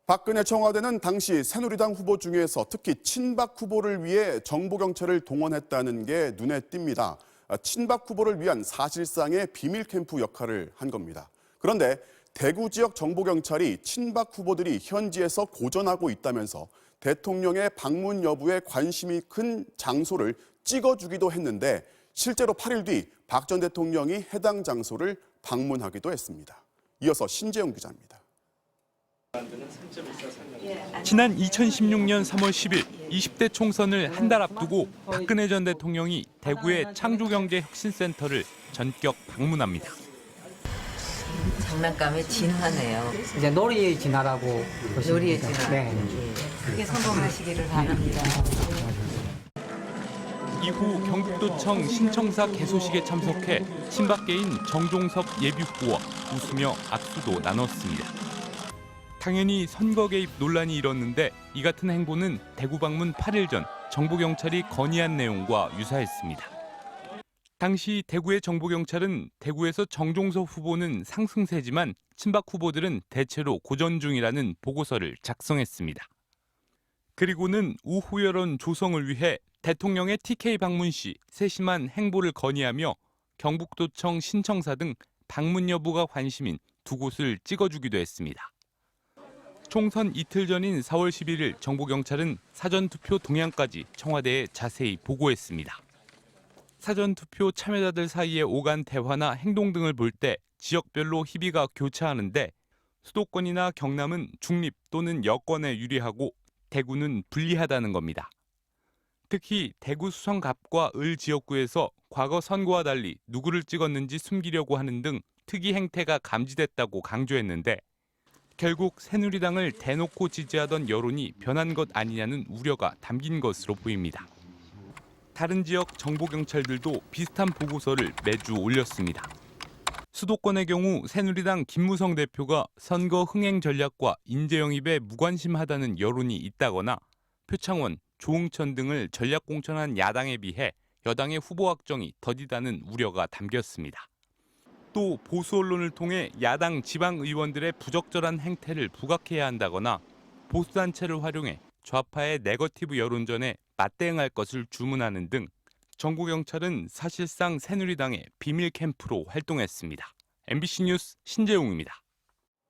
박근혜 청와대는 당시 새누리당 후보 중에서 특히 친박 후보를 위해 정보경찰을 동원했다는 게 눈에 띕니다. 친박 후보를 위한 사실상의 비밀 캠프 역할을 한 겁니다. 그런데 대구 지역 정보경찰이 친박 후보들이 현지에서 고전하고 있다면서 대통령의 방문 여부에 관심이 큰 장소를 찍어주기도 했는데 실제로 8일 뒤 박 전 대통령이 해당 장소를 방문하기도 했습니다. 이어서 신재용 기자입니다. 지난 2016년 3월 10일 20대 총선을 한 달 앞두고 박근혜 전 대통령이 대구의 창조경제혁신센터를 전격 방문합니다. 장난감의 진화네요. 이제 놀이의 진화라고 보시면 놀이의 됩니다. 진화. 네. 크게 성공하시기를 바랍니다. 이후 경북도청 신청사 개소식에 참석해 친박계인 정종섭 예비후보와 웃으며 악수도 나눴습니다. 당연히 선거 개입 논란이 일었는데 이 같은 행보는 대구 방문 8일 전 정보경찰이 건의한 내용과 유사했습니다. 당시 대구의 정보경찰은 대구에서 정종섭 후보는 상승세지만 친박 후보들은 대체로 고전 중이라는 보고서를 작성했습니다. 그리고는 우호 여론 조성을 위해 대통령의 TK 방문 시 세심한 행보를 건의하며 경북도청 신청사 등 방문 여부가 관심인 두 곳을 찍어주기도 했습니다. 총선 이틀 전인 4월 11일 정보경찰은 사전투표 동향까지 청와대에 자세히 보고했습니다. 사전투표 참여자들 사이의 오간 대화나 행동 등을 볼 때 지역별로 희비가 교차하는데 수도권이나 경남은 중립 또는 여권에 유리하고 대구는 불리하다는 겁니다. 특히 대구 수성갑과 을 지역구에서 과거 선거와 달리 누구를 찍었는지 숨기려고 하는 등 특이 행태가 감지됐다고 강조했는데 결국 새누리당을 대놓고 지지하던 여론이 변한 것 아니냐는 우려가 담긴 것으로 보입니다. 다른 지역 정보경찰들도 비슷한 보고서를 매주 올렸습니다. 수도권의 경우 새누리당 김무성 대표가 선거 흥행 전략과 인재 영입에 무관심하다는 여론이 있다거나 표창원, 조응천 등을 전략 공천한 야당에 비해 여당의 후보 확정이 더디다는 우려가 담겼습니다. 또 보수 언론을 통해 야당 지방 의원들의 부적절한 행태를 부각해야 한다거나 보수단체를 활용해 좌파의 네거티브 여론전에 맞대응할 것을 주문하는 등 정보경찰은 사실상 새누리당의 비밀 캠프로 활동했습니다. MBC 뉴스 신재용입니다.